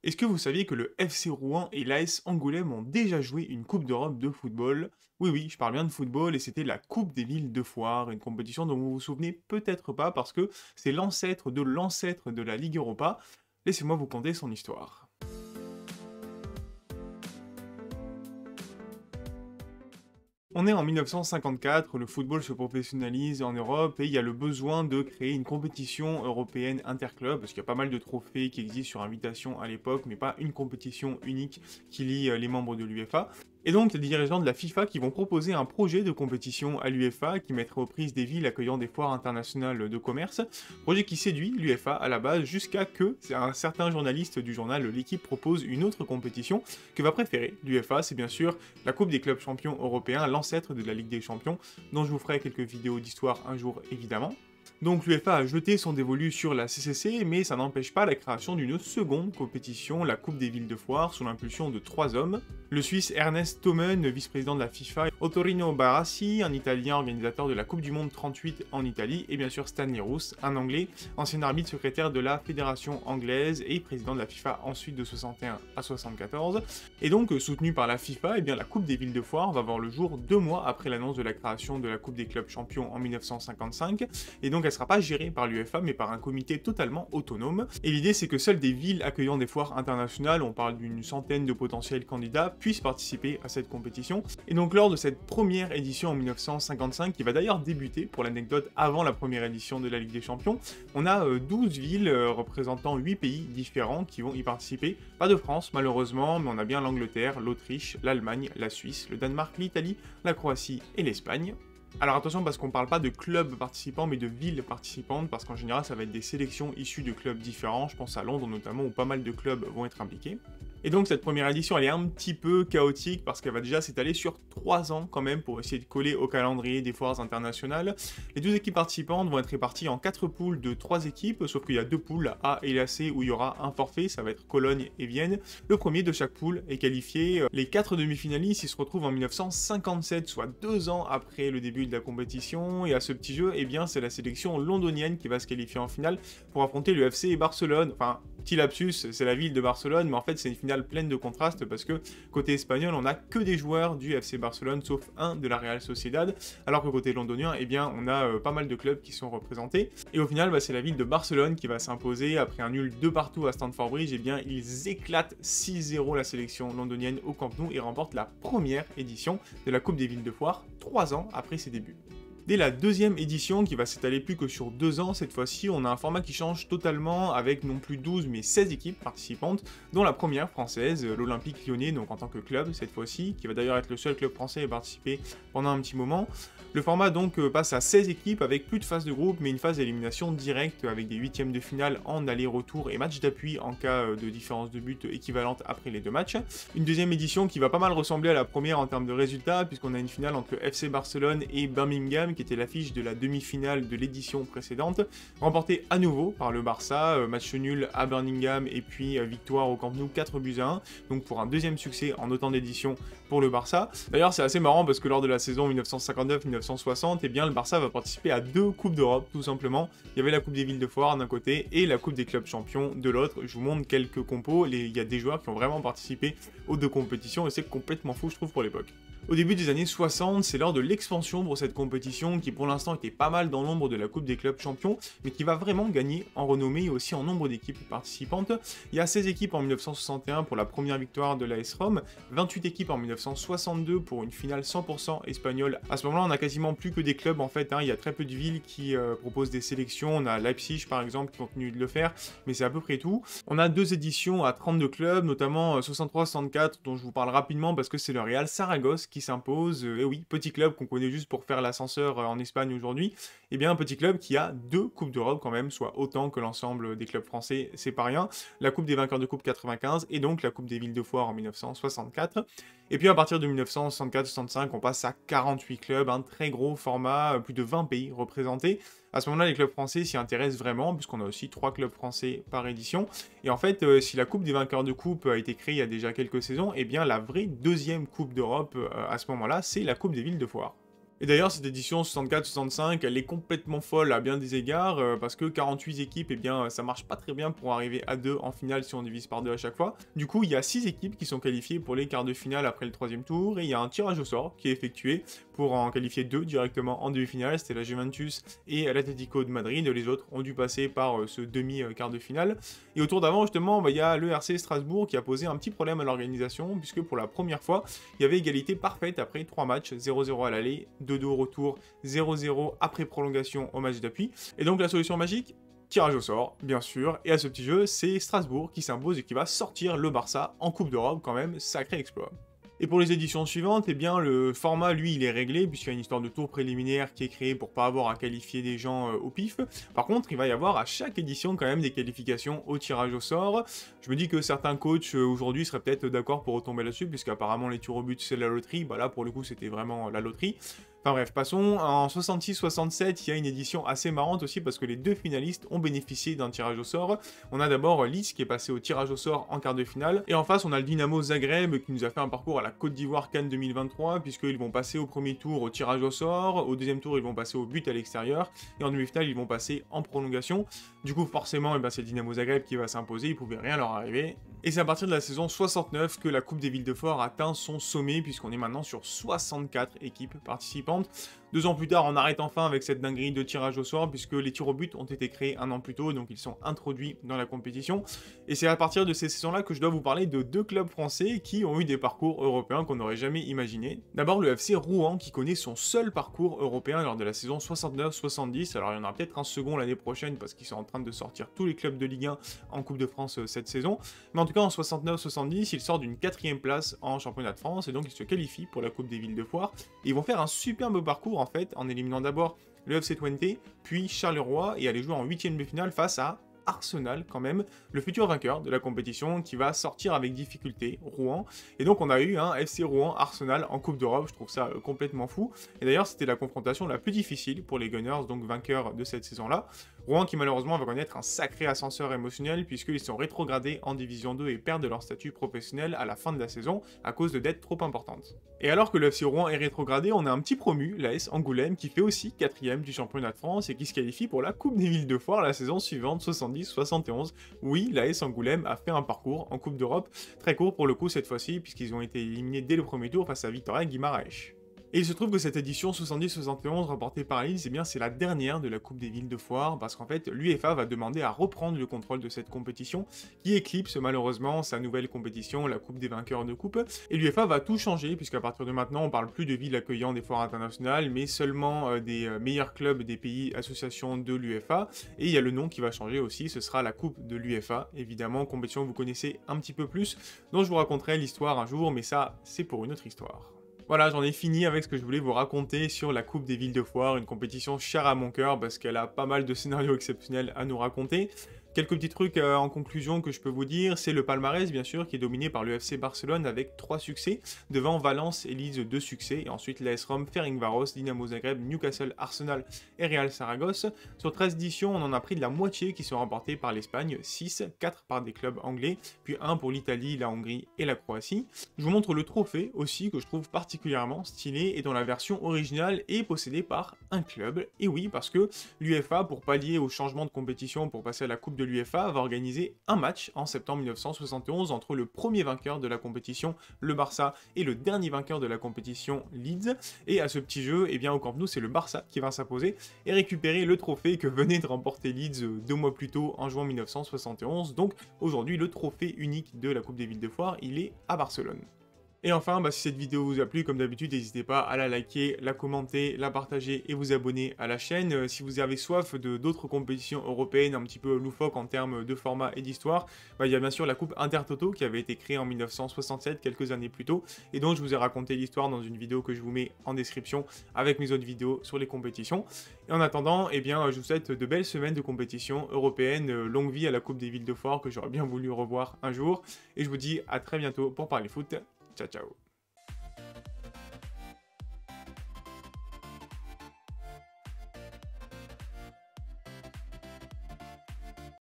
Est-ce que vous saviez que le FC Rouen et l'AS Angoulême ont déjà joué une Coupe d'Europe de football? Oui, oui, je parle bien de football et c'était la Coupe des villes de Foire, une compétition dont vous vous souvenez peut-être pas parce que c'est l'ancêtre de la Ligue Europa. Laissez-moi vous conter son histoire. On est en 1954, le football se professionnalise en Europe et il y a le besoin de créer une compétition européenne interclub, parce qu'il y a pas mal de trophées qui existent sur invitation à l'époque, mais pas une compétition unique qui lie les membres de l'UEFA. Et donc, les dirigeants de la FIFA qui vont proposer un projet de compétition à l'UEFA qui mettrait aux prises des villes accueillant des foires internationales de commerce, projet qui séduit l'UEFA à la base jusqu'à que un certain journaliste du journal L'équipe propose une autre compétition que va préférer l'UEFA, c'est bien sûr la Coupe des clubs champions européens, l'ancêtre de la Ligue des champions, dont je vous ferai quelques vidéos d'histoire un jour évidemment. Donc l'UEFA a jeté son dévolu sur la CCC, mais ça n'empêche pas la création d'une seconde compétition, la Coupe des villes de foire, sous l'impulsion de trois hommes. Le Suisse Ernest Thommen, vice-président de la FIFA, Ottorino Barassi, un Italien organisateur de la Coupe du Monde 38 en Italie, et bien sûr Stanley Roos, un Anglais, ancien arbitre secrétaire de la Fédération anglaise et président de la FIFA ensuite de 61 à 74. Et donc, soutenu par la FIFA, eh bien, la Coupe des villes de foire va voir le jour 2 mois après l'annonce de la création de la Coupe des clubs champions en 1955, et donc elle sera pas gérée par l'UEFA mais par un comité totalement autonome. Et l'idée c'est que seules des villes accueillant des foires internationales, on parle d'une centaine de potentiels candidats, puissent participer à cette compétition. Et donc lors de cette première édition en 1955, qui va d'ailleurs débuter pour l'anecdote avant la première édition de la Ligue des Champions, on a 12 villes représentant 8 pays différents qui vont y participer. Pas de France malheureusement, mais on a bien l'Angleterre, l'Autriche, l'Allemagne, la Suisse, le Danemark, l'Italie, la Croatie et l'Espagne. Alors attention parce qu'on parle pas de clubs participants mais de villes participantes parce qu'en général ça va être des sélections issues de clubs différents, je pense à Londres notamment où pas mal de clubs vont être impliqués. Et donc cette première édition elle est un petit peu chaotique parce qu'elle va déjà s'étaler sur 3 ans quand même pour essayer de coller au calendrier des foires internationales. Les 12 équipes participantes vont être réparties en 4 poules de 3 équipes, sauf qu'il y a 2 poules, la A et la C, où il y aura un forfait, ça va être Cologne et Vienne. Le premier de chaque poule est qualifié. Les 4 demi-finalistes ils se retrouvent en 1957, soit 2 ans après le début de la compétition, et à ce petit jeu, eh bien c'est la sélection londonienne qui va se qualifier en finale pour affronter le FC Barcelone. Enfin, petit lapsus, c'est la ville de Barcelone, mais en fait c'est une finale pleine de contrastes parce que côté espagnol, on a que des joueurs du FC Barcelone, sauf un de la Real Sociedad, alors que côté londonien, eh bien on a pas mal de clubs qui sont représentés. Et au final, c'est la ville de Barcelone qui va s'imposer après un nul 2 partout à Stamford Bridge. Eh bien ils éclatent 6-0 la sélection londonienne au Camp Nou et remportent la première édition de la Coupe des villes de foire, 3 ans après ses débuts. Dès la deuxième édition, qui va s'étaler plus que sur 2 ans, cette fois-ci, on a un format qui change totalement avec non plus 12 mais 16 équipes participantes, dont la première française, l'Olympique Lyonnais, donc en tant que club cette fois-ci, qui va d'ailleurs être le seul club français à participer pendant un petit moment. Le format donc passe à 16 équipes avec plus de phase de groupe mais une phase d'élimination directe avec des huitièmes de finale en aller-retour et match d'appui en cas de différence de but équivalente après les 2 matchs. Une deuxième édition qui va pas mal ressembler à la première en termes de résultats puisqu'on a une finale entre le FC Barcelone et Birmingham qui était l'affiche de la demi-finale de l'édition précédente, remportée à nouveau par le Barça, match nul à Birmingham et puis victoire au Camp Nou 4-1, donc pour un deuxième succès en autant d'éditions pour le Barça. D'ailleurs c'est assez marrant parce que lors de la saison 1959-1960, eh bien le Barça va participer à 2 Coupes d'Europe tout simplement. Il y avait la Coupe des villes de foire d'un côté et la Coupe des clubs champions de l'autre. Je vous montre quelques compos, il y a des joueurs qui ont vraiment participé aux 2 compétitions et c'est complètement fou je trouve pour l'époque. Au début des années 60, c'est lors de l'expansion pour cette compétition qui pour l'instant était pas mal dans l'ombre de la Coupe des clubs champions, mais qui va vraiment gagner en renommée et aussi en nombre d'équipes participantes. Il y a 16 équipes en 1961 pour la première victoire de l'AS Rome, 28 équipes en 1962 pour une finale 100% espagnole. À ce moment-là, on a quasiment plus que des clubs en fait, il y a très peu de villes qui proposent des sélections, on a Leipzig par exemple qui continue de le faire, mais c'est à peu près tout. On a 2 éditions à 32 clubs, notamment 63-64 dont je vous parle rapidement parce que c'est le Real Saragosse qui s'impose, et oui, petit club qu'on connaît juste pour faire l'ascenseur en Espagne aujourd'hui, et bien un petit club qui a 2 Coupes d'Europe quand même, soit autant que l'ensemble des clubs français, c'est pas rien, la Coupe des vainqueurs de Coupe 95, et donc la Coupe des villes de foire en 1964, et puis à partir de 1964-65, on passe à 48 clubs, un très gros format, plus de 20 pays représentés. À ce moment-là, les clubs français s'y intéressent vraiment, puisqu'on a aussi 3 clubs français par édition. Et en fait, si la Coupe des vainqueurs de Coupe a été créée il y a déjà quelques saisons, eh bien la vraie deuxième Coupe d'Europe à ce moment-là, c'est la Coupe des villes de foire. Et d'ailleurs, cette édition 64-65, elle est complètement folle à bien des égards, parce que 48 équipes, eh bien, ça marche pas très bien pour arriver à 2 en finale si on divise par 2 à chaque fois. Du coup, il y a 6 équipes qui sont qualifiées pour les quarts de finale après le 3e tour, et il y a un tirage au sort qui est effectué pour en qualifier 2 directement en demi-finale, c'était la Juventus et l'Atlético de Madrid, les autres ont dû passer par ce demi-quart de finale. Et au tour d'avant, justement, il y a le RC Strasbourg qui a posé un petit problème à l'organisation, puisque pour la première fois, il y avait égalité parfaite après 3 matchs, 0-0 à l'aller, 2-2 au retour, 0-0 après prolongation au match d'appui. Et donc la solution magique, tirage au sort, bien sûr, et à ce petit jeu, c'est Strasbourg qui s'impose et qui va sortir le Barça en Coupe d'Europe quand même, sacré exploit. Et pour les éditions suivantes, eh bien, le format, lui, il est réglé, puisqu'il y a une histoire de tour préliminaire qui est créée pour pas avoir à qualifier des gens au pif. Par contre, il va y avoir à chaque édition quand même des qualifications au tirage au sort. Je me dis que certains coachs aujourd'hui seraient peut-être d'accord pour retomber là-dessus, puisqu'apparemment les tirs au but c'est la loterie. Bah là, pour le coup, c'était vraiment la loterie. Enfin bref, passons. En 66-67, il y a une édition assez marrante aussi parce que les 2 finalistes ont bénéficié d'un tirage au sort. On a d'abord Leeds qui est passé au tirage au sort en quart de finale. Et en face, on a le Dynamo Zagreb qui nous a fait un parcours à la Côte d'Ivoire Cannes 2023 puisqu'ils vont passer au premier tour au tirage au sort. Au deuxième tour, ils vont passer au but à l'extérieur. Et en demi-finale, ils vont passer en prolongation. Du coup, forcément, c'est le Dynamo Zagreb qui va s'imposer. Il ne pouvait rien leur arriver. Et c'est à partir de la saison 69 que la Coupe des Villes de Fort atteint son sommet puisqu'on est maintenant sur 64 équipes participantes. 2 ans plus tard, on arrête enfin avec cette dinguerie de tirage au sort, puisque les tirs au but ont été créés 1 an plus tôt, donc ils sont introduits dans la compétition. Et c'est à partir de ces saisons-là que je dois vous parler de 2 clubs français qui ont eu des parcours européens qu'on n'aurait jamais imaginés. D'abord le FC Rouen, qui connaît son seul parcours européen lors de la saison 69-70. Alors il y en aura peut-être un second l'année prochaine, parce qu'ils sont en train de sortir tous les clubs de Ligue 1 en Coupe de France cette saison. Mais en tout cas, en 69-70, ils sortent d'une 4e place en championnat de France, et donc ils se qualifient pour la Coupe des Villes de Foire. Et ils vont faire un superbe parcours en fait, en éliminant d'abord le FC Twente, puis Charleroi, et aller jouer en 8e de finale face à Arsenal quand même, le futur vainqueur de la compétition qui va sortir avec difficulté, Rouen. Et donc on a eu un FC Rouen-Arsenal en Coupe d'Europe, je trouve ça complètement fou. Et d'ailleurs c'était la confrontation la plus difficile pour les Gunners, donc vainqueurs de cette saison-là. Rouen qui malheureusement va connaître un sacré ascenseur émotionnel puisqu'ils sont rétrogradés en Division 2 et perdent leur statut professionnel à la fin de la saison à cause de dettes trop importantes. Et alors que le FC Rouen est rétrogradé, on a un petit promu, l'AS Angoulême, qui fait aussi 4e du championnat de France et qui se qualifie pour la Coupe des Villes de Foire la saison suivante, 70-71. Oui, l'AS Angoulême a fait un parcours en Coupe d'Europe, très court pour le coup cette fois-ci, puisqu'ils ont été éliminés dès le premier tour face à Victoria Guimaraes. Et il se trouve que cette édition 70-71 remportée par Leeds, eh bien c'est la dernière de la Coupe des Villes de Foire, parce qu'en fait l'UEFA va demander à reprendre le contrôle de cette compétition, qui éclipse malheureusement sa nouvelle compétition, la Coupe des vainqueurs de coupe, et l'UEFA va tout changer, puisqu'à partir de maintenant on parle plus de villes accueillant des foires internationales, mais seulement des meilleurs clubs des pays associations de l'UEFA, et il y a le nom qui va changer aussi, ce sera la Coupe de l'UEFA, évidemment, compétition que vous connaissez un petit peu plus, dont je vous raconterai l'histoire un jour, mais ça c'est pour une autre histoire. Voilà, j'en ai fini avec ce que je voulais vous raconter sur la Coupe des Villes de Foire, une compétition chère à mon cœur parce qu'elle a pas mal de scénarios exceptionnels à nous raconter. Quelques petits trucs en conclusion que je peux vous dire, c'est le palmarès bien sûr qui est dominé par le FC Barcelone avec 3 succès, devant Valence et Leeds 2 succès, et ensuite l'AS Rome, Ferencváros, Dynamo Zagreb, Newcastle, Arsenal et Real Saragosse. Sur 13 éditions, on en a pris de la moitié qui sont remportées par l'Espagne, 6, 4 par des clubs anglais, puis 1 pour l'Italie, la Hongrie et la Croatie. Je vous montre le trophée aussi que je trouve particulièrement stylé et dont la version originale est possédée par un club. Et oui, parce que l'UEFA, pour pallier au changement de compétition pour passer à la Coupe de l'UEFA, va organiser un match en septembre 1971 entre le premier vainqueur de la compétition, le Barça, et le dernier vainqueur de la compétition, Leeds. Et à ce petit jeu, eh bien au Camp Nou, c'est le Barça qui va s'imposer et récupérer le trophée que venait de remporter Leeds 2 mois plus tôt en juin 1971. Donc aujourd'hui, le trophée unique de la Coupe des Villes de Foire, il est à Barcelone. Et enfin, si cette vidéo vous a plu, comme d'habitude, n'hésitez pas à la liker, la commenter, la partager et vous abonner à la chaîne. Si vous avez soif de d'autres compétitions européennes un petit peu loufoques en termes de format et d'histoire, il y a bien sûr la Coupe Intertoto qui avait été créée en 1967, quelques années plus tôt, et dont je vous ai raconté l'histoire dans une vidéo que je vous mets en description avec mes autres vidéos sur les compétitions. Et en attendant, je vous souhaite de belles semaines de compétition européenne, longue vie à la Coupe des Villes de Foire que j'aurais bien voulu revoir un jour, et je vous dis à très bientôt pour parler foot. Ciao ciao.